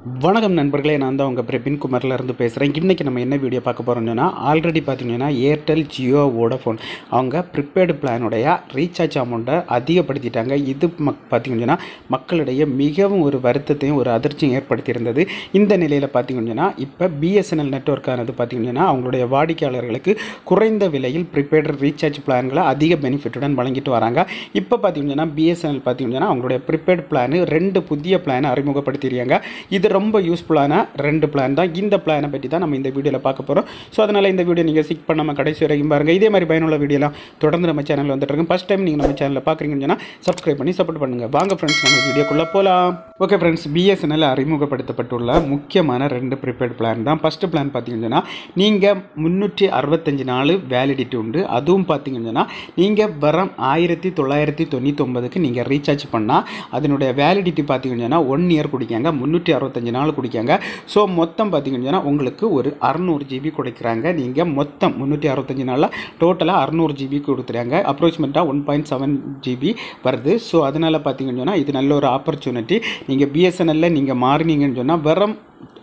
வணக்கம் நண்பர்களே, நான் தான் உங்கள் பிரபின் குமார்லேருந்து பேசுகிறேன். இன்றைக்கி நம்ம என்ன வீடியோ பார்க்க போகிறோம்னா, ஆல்ரெடி பார்த்தீங்கன்னா ஏர்டெல், ஜியோ, வோடஃபோன் அவங்க ப்ரிபேர்டு பிளானுடைய ரீசார்ஜ் அமௌண்ட்டை அதிகப்படுத்திட்டாங்க. இது பார்த்திங்கன்னா மக்களிடையே மிகவும் ஒரு வருத்தத்தையும் ஒரு அதிர்ச்சியும் ஏற்படுத்தியிருந்தது. இந்த நிலையில் பார்த்திங்கன்னா இப்போ பிஎஸ்என்எல் நெட்வொர்க்கானது பார்த்திங்கன்னா அவங்களுடைய வாடிக்கையாளர்களுக்கு குறைந்த விலையில் ப்ரிபேர்டு ரீசார்ஜ் பிளான்களை அதிக பெனிஃபிட்டுடன் வழங்கிட்டு வராங்க. இப்போ பார்த்திங்கன்னா பிஎஸ்என்எல் பார்த்திங்கன்னா அவங்களுடைய ப்ரிபேர்டு பிளான் 2 புதிய பிளானை அறிமுகப்படுத்தியிருக்காங்க. இது ரொம்ப யூஸ்ஃபுல்லான 2 பிளான் தான். இந்த பிளானை பற்றி தான் நம்ம இந்த வீடியோவில் பார்க்க போகிறோம். ஸோ அதனால் இந்த வீடியோ நீங்கள் ஸ்கிப் பண்ணாமல் கடைசி வரைக்கும் பாருங்கள். இதே மாதிரி பயனுள்ள வீடியோலாம் தொடர்ந்து நம்ம சேனலில் வந்துட்டு இருக்கும். ஃபஸ்ட் டைம் நீங்கள் நம்ம சேனலில் பார்க்குறீங்கன்னா சப்ஸ்கிரைப் பண்ணி சப்போர்ட் பண்ணுங்கள். வாங்க ஃப்ரெண்ட்ஸ், நம்ம வீடியோக்குள்ளே போகலாம். ஓகே ஃப்ரெண்ட்ஸ், பிஎஸ்என்எல் அறிமுகப்படுத்தப்பட்டுள்ள முக்கியமான 2 ப்ரிபேர்டு பிளான் தான். ஃபஸ்ட்டு பிளான் பார்த்தீங்கன்னா நீங்கள் 365 நாள் வேலிடிட்டி உண்டு. அதுவும் பார்த்தீங்கன்னா நீங்கள் வரம் 1999க்கு நீங்கள் ரீசார்ஜ் பண்ணால் அதனுடைய வேலிடிட்டி பார்த்தீங்கன்னா 1 இயர் குடிக்காங்க, 365 நாள் குடிக்காங்க. ஸோ மொத்தம் பார்த்தீங்கன்னா உங்களுக்கு ஒரு 600 GB கொடுக்குறாங்க. நீங்கள் மொத்தம் 365 நாளில் டோட்டலாக 600 GB கொடுத்துறாங்க. அப்ரோக்சிமேட்டாக 1.7 GB வருது. ஸோ அதனால் பார்த்தீங்கன்னா இது நல்ல ஒரு ஆப்பர்ச்சுனிட்டி. நீங்கள் பிஎஸ்என்எல்ல நீங்கள் மாறினீங்கன்னு சொன்னால் வரம்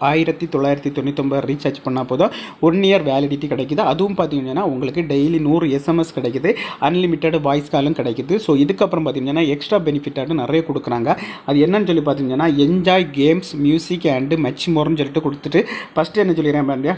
1999 ரீசார்ஜ் பண்ணால் போதும் 1 இயர் வேலிடிட்டி கிடைக்குது. அதுவும் பார்த்தீங்கன்னா உங்களுக்கு டெய்லி 100 SMS கிடைக்குது, அன்லிமிட்டட் வாய்ஸ் காலும் கிடைக்குது. ஸோ இதுக்கப்புறம் பார்த்தீங்கன்னா எக்ஸ்ட்ரா பெனிஃபிட்டாக நிறைய கொடுக்குறாங்க. அது என்னன்னு சொல்லி பார்த்தீங்கன்னா enjoy games, music and much மோர்னு சொல்லிட்டு கொடுத்துட்டு ஃபஸ்ட்டு என்ன சொல்லிடுறேன் பாருங்க,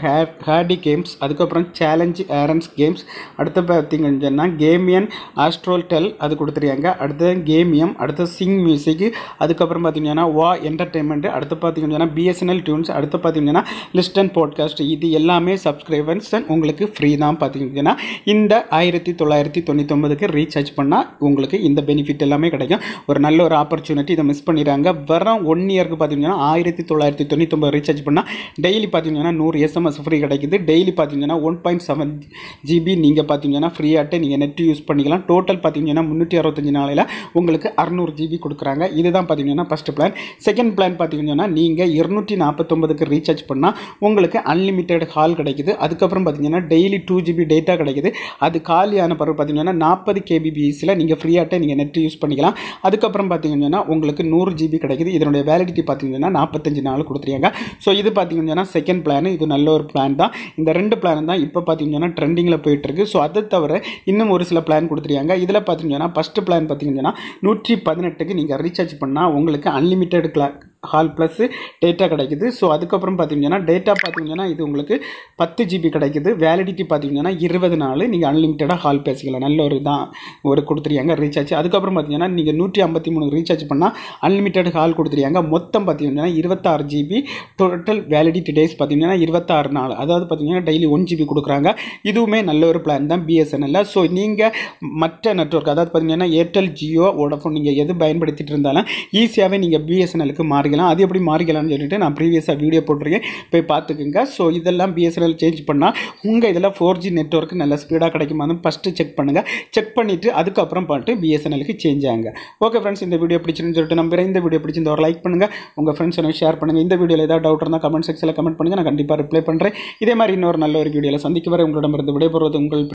ஹேடி கேம்ஸ், அதுக்கப்புறம் சேலஞ்ச் ஏரன்ஸ் கேம்ஸ், அடுத்து பார்த்தீங்கன்னா கேமியன் ஆஸ்ட்ரோல் டெல் அது கொடுத்துருக்காங்க. அடுத்து கேமியம், அடுத்து சிங் மியூசிக், அதுக்கப்புறம் பார்த்தீங்கன்னா வா என்டர்டெயின்மெண்ட், அடுத்து பார்த்தீங்கன்னா பிஎஸ்என்எல் டியூன்ஸ், அடுத்து பார்த்தீங்கன்னா லிஸ்ட் அண்ட் பாட்காஸ்ட். இது எல்லாமே சப்ஸ்கிரைபர்ஸ் உங்களுக்கு ஃப்ரீ தான். பார்த்தீங்கன்னா இந்த 1999க்கு ரீசார்ஜ் பண்ணால் உங்களுக்கு இந்த பெனிஃபிட் எல்லாமே கிடைக்கும். ஒரு நல்ல ஒரு ஆப்பர்ச்சுனிட்டி, இதை மிஸ் பண்ணிடுறாங்க. வர 1 இயருக்கு பார்த்தீங்கன்னா 1999 ரீசார்ஜ் பண்ணால் டெய்லி பார்த்தீங்கன்னா 100 SMS ஃப்ரீ கிடைக்குது. டெய்லி பார்த்தீங்கன்னா 1.7 GB நீங்கள் பார்த்தீங்கன்னா ஃப்ரீயாகிட்டு நீங்கள் நெட் யூஸ் பண்ணிக்கலாம். டோட்டல் பார்த்தீங்கன்னா 365 நாளில் உங்களுக்கு 600 GB கொடுக்குறாங்க. இதுதான் பார்த்தீங்கன்னா ஃபஸ்ட் பிளான். செகண்ட் பிளான் பார்த்தீங்கன்னா நீங்கள் 249க்கு ரீசார்ஜ் பண்ணால் உங்களுக்கு அன்லிமிட்டெட் கால் கிடைக்குது. அதுக்கப்புறம் பார்த்தீங்கன்னா டெய்லி 2 GB டேட்டா கிடைக்குது. அது காலியான பிறகு பார்த்தீங்கன்னா 40 kbps நீங்கள் ஃப்ரீயாகிட்ட நீங்கள் நெட் யூஸ் பண்ணிக்கலாம். அதுக்கப்புறம் பார்த்தீங்கன்னா உங்களுக்கு 100 GB கிடைக்குது. இதனுடைய வேலிடிட்டி பார்த்தீங்கன்னா 45 நாள் கொடுத்துருக்காங்க. ஸோ இது பார்த்தீங்கன்னா செகண்ட் பிளான். இது நல்ல ஒரு பிளான் தான். இந்த 2 பிளான் தான் இப்போ பார்த்தீங்கன்னா ட்ரெண்டிங்கில் போயிட்டுருக்கு. ஸோ அதை தவிர இன்னும் ஒரு சில பிளான் கொடுத்துருக்காங்க. இதில் பார்த்தீங்கன்னா ஃபஸ்ட்டு பிளான் பார்த்தீங்கன்னா 118க்கு நீங்கள் ரீசார்ஜ் பண்ணால் உங்களுக்கு அன்லிமிட்டெட் கால் ப்ளஸ் டேட்டா கிடைக்குது. ஸோ அதுக்கப்புறம் பார்த்தீங்கன்னா டேட்டா பார்த்தீங்கன்னா இது உங்களுக்கு 10 GB கிடைக்குது. வேலிடிட்டி பார்த்தீங்கன்னா 20 நாள் நீங்கள் அன்லிமிட்டடாக கால் பேசிக்கலாம். நல்ல ஒரு தான் ஒரு கொடுத்துருக்காங்க ரீசார்ஜ். அதுக்கப்புறம் பார்த்தீங்கன்னா நீங்கள் 153 ரீசார்ஜ் பண்ணால் அன்லிமிட்டட் கால் கொடுத்துருக்காங்க. மொத்தம் பார்த்தீங்கன்னா 26 GB, டோட்டல் வேலிடிட்டி டேஸ் பார்த்தீங்கன்னா 26 நாள். அதாவது பார்த்தீங்கன்னா டெய்லி 1 GB கொடுக்குறாங்க. இதுவுமே நல்ல ஒரு பிளான் தான் பிஎஸ்என்எல்ல. ஸோ நீங்கள் மற்ற நெட்வொர்க் அதாவது பார்த்தீங்கன்னா ஏர்டெல், ஜியோ, வோடஃபோன் நீங்கள் எது பயன்படுத்திட்டு இருந்தாலும் ஈஸியாகவே நீங்கள் பிஎஸ்என்எலுக்கு மாறி அது எப்படி மாறிக்கலாம்னு சொல்லிட்டு நான் ப்ரீவியஸாக வீடியோ போட்டிருக்கேன், போய் பார்த்துக்குங்க. ஸோ இதெல்லாம் பிஎஸ்என்எல் சேஞ்ச் பண்ணால் உங்கள் இதில் 4G நெட்வொர்க் நல்ல ஸ்பீடாக கிடைக்குமான்னு ஃபஸ்ட்டு செக் பண்ணுங்கள். செக் பண்ணிவிட்டு அதுக்கப்புறம் பார்த்து பிஎஸ்என்எலுக்கு சேஞ்ச் ஆகுங்க. ஓகே ஃப்ரெண்ட்ஸ், இந்த வீடியோ பிடிச்சிருன்னு சொல்லிட்டு நம்புறேன். இந்த வீடியோ பிடிச்சிருந்த ஒரு லைக் பண்ணுங்கள், உங்கள் ஃப்ரெண்ட்ஸ் ஷேர் பண்ணுங்கள். இந்த வீடியோவில் ஏதாவது டவுட் இருந்தால் கமெண்ட் செக்ஷனில் கமெண்ட் பண்ணுங்கள், நான் கண்டிப்பாக ரிப்ளை பண்ணுறேன். இதே மாதிரி இன்னொரு நல்ல ஒரு வீடியோவில் சந்திக்க வரை உங்களிடமிருந்து விடைபெறுவது உங்கள்